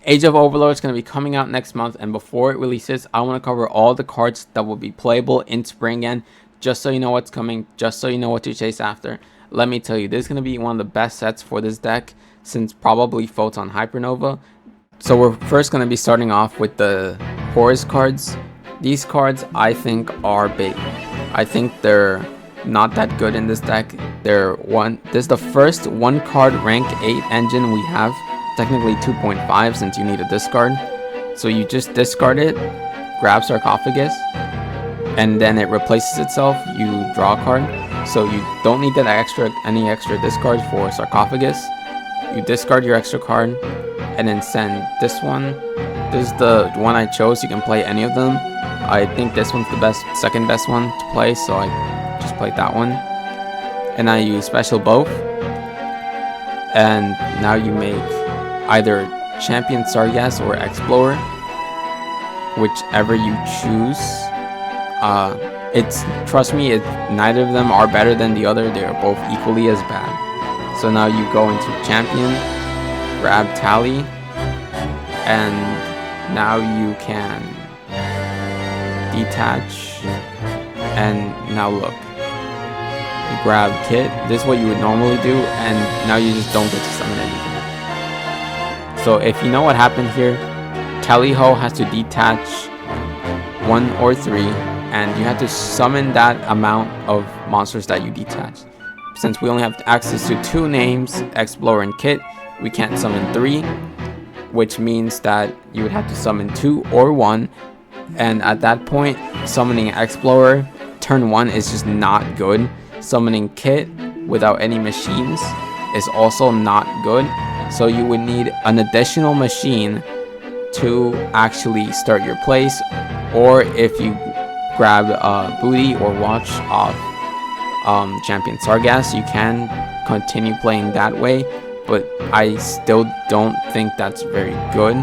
Age of Overlord is going to be coming out next month, and before it releases, I want to cover all the cards that will be playable in Springans, just so you know what's coming, just so you know what to chase after. Let me tell you, this is going to be one of the best sets for this deck since probably Photon Hypernova. So we're first going to be starting off with the Horus cards. These cards I think are bait. I think they're not that good in this deck. This is the first one card rank 8 engine we have. Technically 2.5 since you need a discard. So you just discard it, grab Sarcophagus, and then it replaces itself. You draw a card. So you don't need that any extra discards for Sarcophagus. You discard your extra card and then send this one. This is the one I chose. You can play any of them. I think this one's the second best one to play, so I just played that one. And I use special both. And now you make either Champion Sargass or Explorer, whichever you choose. Trust me, neither of them are better than the other. They are both equally as bad. So now you go into Champion, grab Tally, and now you can detach. And now look, you grab Kit. This is what you would normally do, and now you just don't get to summon anything. So if you know what happened here, Tally-Ho has to detach 1 or 3, and you have to summon that amount of monsters that you detached. Since we only have access to 2 names, Explorer and Kit, we can't summon 3, which means that you would have to summon 2 or 1, and at that point, summoning Explorer turn 1 is just not good. Summoning Kit without any machines is also not good. So you would need an additional machine to actually start your place, or if you grab Booty or Watch off Champion Sargass, you can continue playing that way, but I still don't think that's very good.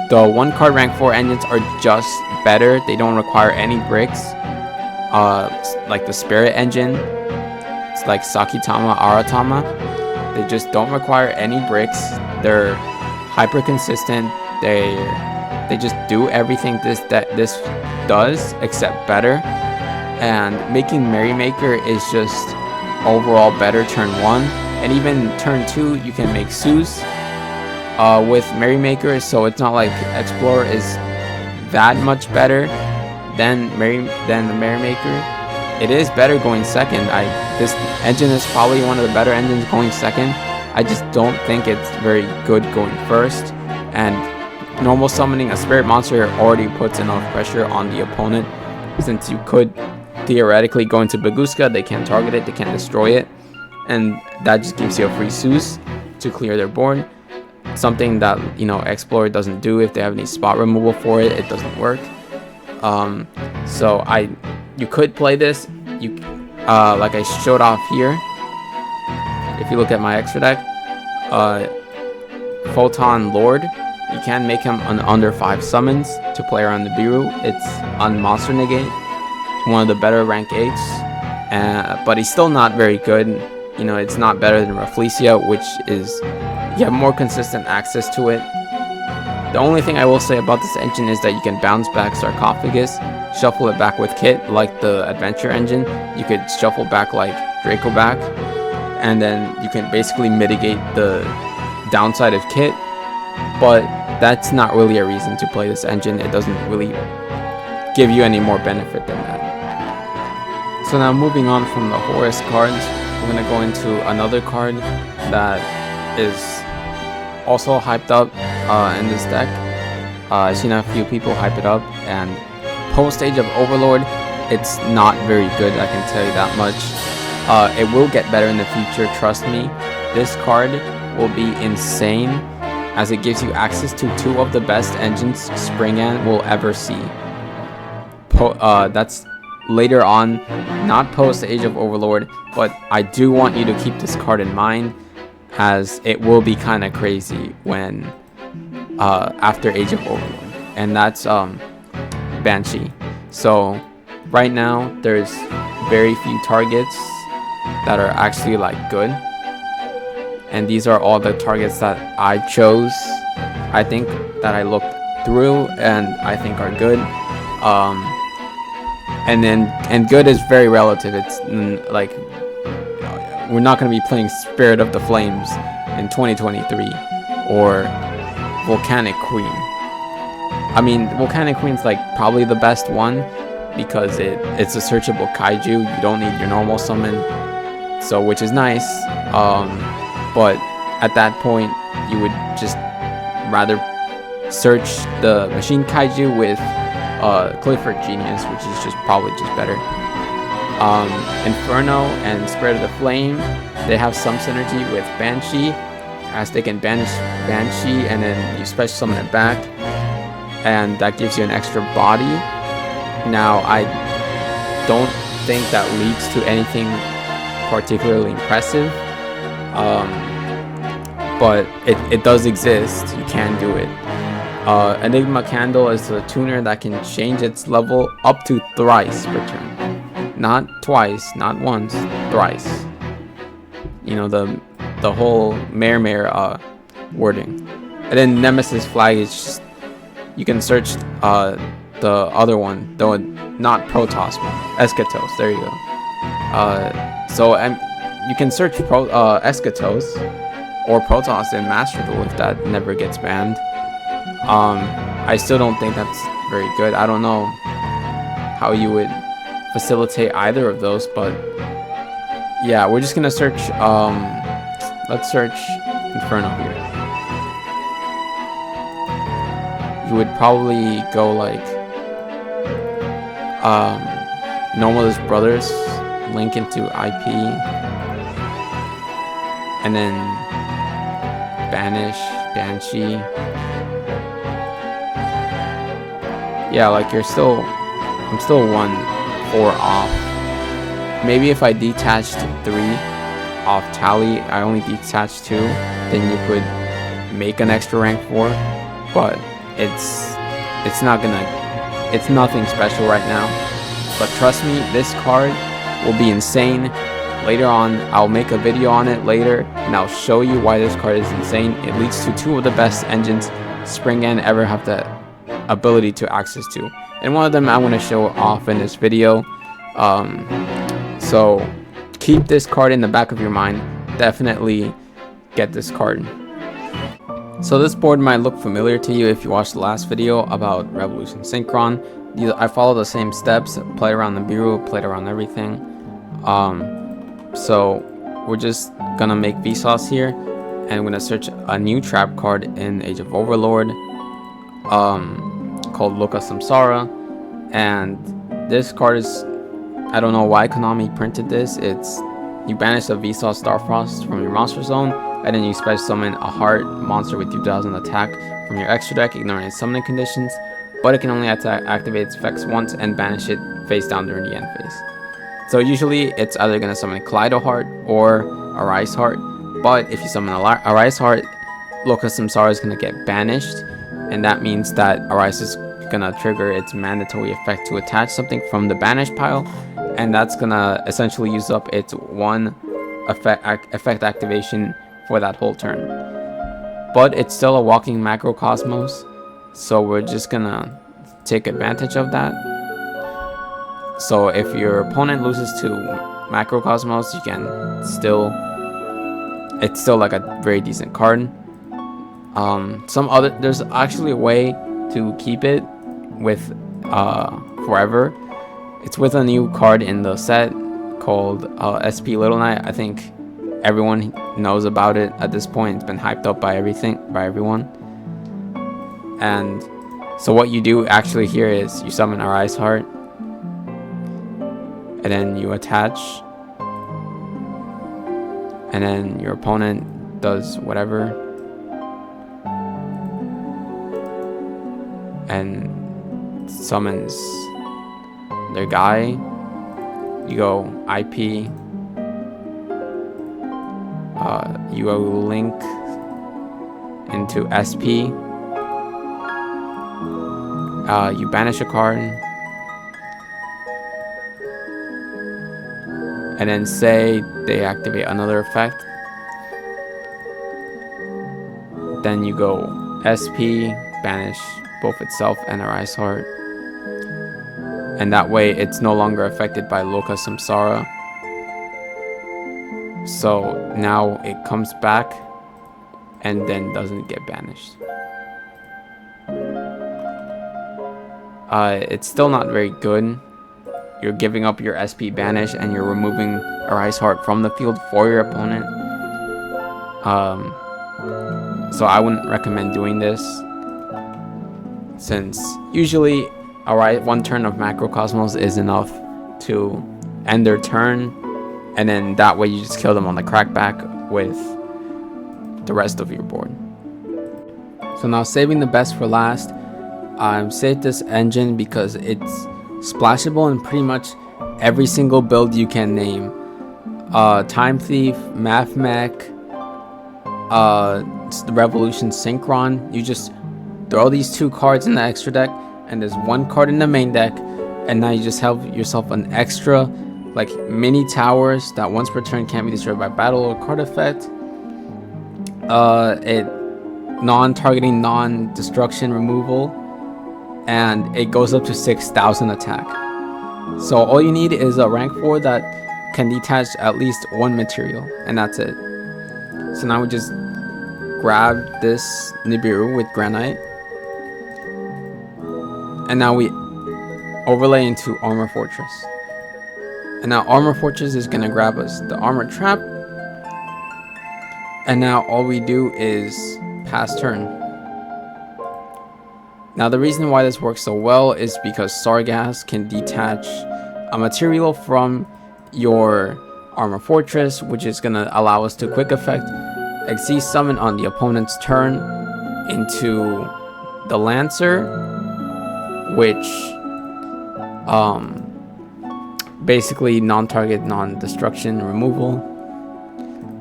The 1 card rank 4 engines are just better. They don't require any bricks, like the Spirit engine. It's like Sakitama, Aratama. They just don't require any bricks. They're hyper consistent. They just do everything this does except better. And making Merrymaker is just overall better turn 1, and even turn 2 you can make Zeus with Merrymaker. So it's not like Explorer is that much better than the Merrymaker. It is better going second. This engine is probably one of the better engines going second. I just don't think it's very good going first. And normal summoning a spirit monster already puts enough pressure on the opponent, since you could theoretically go into Baguska. They can't target it, they can't destroy it, and that just gives you a free Zeus to clear their board. Something that, you know, Explorer doesn't do. If they have any spot removal for it, it doesn't work. So you could play this, like I showed off here. If you look at my extra deck, Photon Lord, you can make him an under 5 summons to play around the Biru. It's on Monster Negate, one of the better rank 8s, but he's still not very good. You know, it's not better than Rafflesia, which is, you have more consistent access to it. The only thing I will say about this engine is that you can bounce back Sarcophagus, shuffle it back with Kit like the Adventure engine. You could shuffle back like Draco back, and then you can basically mitigate the downside of Kit, but that's not really a reason to play this engine. It doesn't really give you any more benefit than that. So now moving on from the Horus cards, we're going to go into another card that is also hyped up in this deck. I've seen a few people hype it up, and post Age of Overlord, it's not very good, I can tell you that much. It will get better in the future, trust me. This card will be insane, as it gives you access to 2 of the best engines Springans will ever see. That's later on, not post Age of Overlord, but I do want you to keep this card in mind, as it will be kind of crazy when after Age of Overlord, and that's Banshee. So right now there's very few targets that are actually like good, and these are all the targets that I chose I think that I looked through and I think are good. And good is very relative. It's like we're not going to be playing Spirit of the Flames in 2023 or Volcanic Queen. I mean, Volcanic Queen's like probably the best one because it's a searchable kaiju. You don't need your normal summon, so which is nice. But at that point, you would just rather search the machine kaiju with Clifford Genius, which is just probably just better. Inferno and Spirit of the Flame, they have some synergy with Banshee, as they can banish Banshee and then you special summon it back, and that gives you an extra body. Now, I don't think that leads to anything particularly impressive, but it does exist. You can do it. Enigma Candle is a tuner that can change its level up to thrice per turn. Not twice, not once, thrice. You know, the whole mare wording. And then Nemesis Flag is just, you can search the other one, though not Protoss one, Eschatos, there you go. So you can search Eschatos or Protoss in Master Duel if that never gets banned. I still don't think that's very good. I don't know how you would facilitate either of those, but yeah, we're just gonna search. Let's search Inferno here. You would probably go like Normalist Brothers, link into IP, and then banish Banshee. Yeah, like I'm still 1-4 off. Maybe if I detached 3 off tally, I only detached 2, then you could make an extra rank 4, but it's nothing special right now. But trust me, this card will be insane. Later on, I'll make a video on it later, and I'll show you why this card is insane. It leads to 2 of the best engines Springans ever have the ability to access to, and one of them I want to show off in this video. So keep this card in the back of your mind. Definitely get this card. So this board might look familiar to you if you watched the last video about Revolution Synchron. I follow the same steps, played around the bureau, played around everything. So we're just gonna make Vsauce here, and we're gonna search a new trap card in Age of Overlord called Loka Samsara, and this card is, I don't know why Konami printed this. It's, you banish a Vsauce Starfrost from your monster zone, and then you special summon a heart monster with 2000 attack from your extra deck, ignoring its summoning conditions, but it can only activate its effects once and banish it face down during the end phase. So usually it's either going to summon a Kaleido Heart or a Rise Heart, but if you summon a Rise Heart, Loka Samsara is going to get banished, and that means that Arise is gonna trigger its mandatory effect to attach something from the banish pile, and that's gonna essentially use up its 1 effect activation for that whole turn. But it's still a walking macrocosmos, so we're just gonna take advantage of that. So if your opponent loses to macrocosmos, you can still, it's still like a very decent card. There's actually a way to keep it with forever. It's with a new card in the set called SP Little Knight. I think everyone knows about it at this point. It's been hyped up by everyone. And so what you do actually here is you summon a Rise Heart, and then you attach, and then your opponent does whatever, and summons their guy. You go IP, you go link into SP, you banish a card, and then say they activate another effect, then you go SP, banish both itself and our Ice Heart. And that way it's no longer affected by Loka Samsara. So now it comes back and then doesn't get banished. It's still not very good. You're giving up your SP banish and you're removing our Ice Heart from the field for your opponent. So I wouldn't recommend doing this, since usually one turn of Macrocosmos is enough to end their turn, and then that way you just kill them on the crackback with the rest of your board. So now, saving the best for last, I've saved this engine because it's splashable in pretty much every single build you can name. Time Thief, Math Mech, the Revolution Synchron. You just throw these 2 cards in the extra deck, and there's 1 card in the main deck, and now you just have yourself an extra like mini towers that once per turn can't be destroyed by battle or card effect. It non-targeting, non-destruction removal, and it goes up to 6,000 attack. So all you need is a rank 4 that can detach at least 1 material, and that's it. So now we just grab this Nibiru with Granite, and now we overlay into Armor Fortress. And now Armor Fortress is going to grab us the Armor Trap, and now all we do is pass turn. Now the reason why this works so well is because Sargass can detach a material from your Armor Fortress, which is going to allow us to quick effect Xyz summon on the opponent's turn into the Lancer, which basically non-target, non-destruction removal.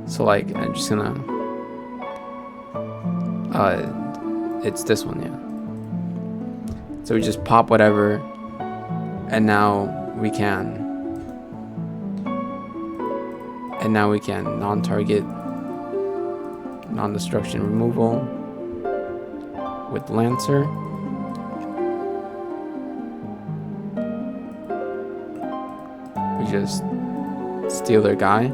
So like I'm just gonna it's this one, yeah. So we just pop whatever, and now we can non-target, non-destruction removal with Lancer. We just steal their guy.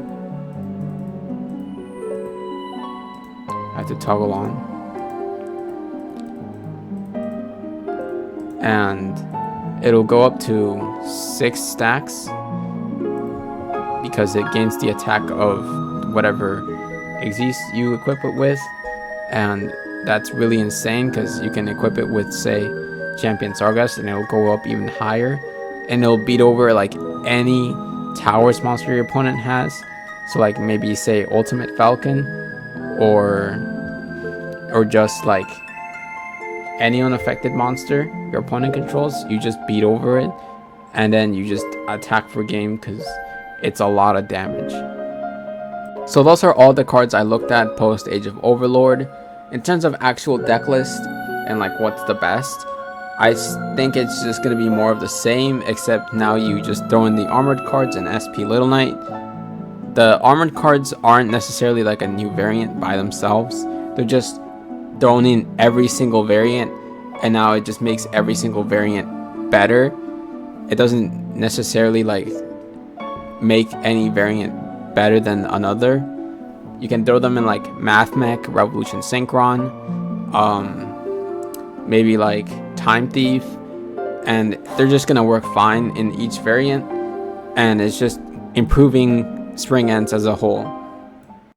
I have to toggle on, and it'll go up to 6 stacks because it gains the attack of whatever Xyz you equip it with, and that's really insane because you can equip it with, say, Champion Sargass, and it'll go up even higher, and it'll beat over like any towers monster your opponent has. So like maybe say Ultimate Falcon, or just like any unaffected monster your opponent controls. You just beat over it, and then you just attack for game because it's a lot of damage. So those are all the cards I looked at post Age of Overlord. In terms of actual deck list and like what's the best, I think it's just going to be more of the same, except now you just throw in the armored cards and SP Little Knight. The armored cards aren't necessarily like a new variant by themselves. They're just thrown in every single variant, and now it just makes every single variant better. It doesn't necessarily like make any variant better than another. You can throw them in like Math Mech, Revolution Synchron, maybe like Time Thief, and they're just gonna work fine in each variant, and it's just improving Springans as a whole.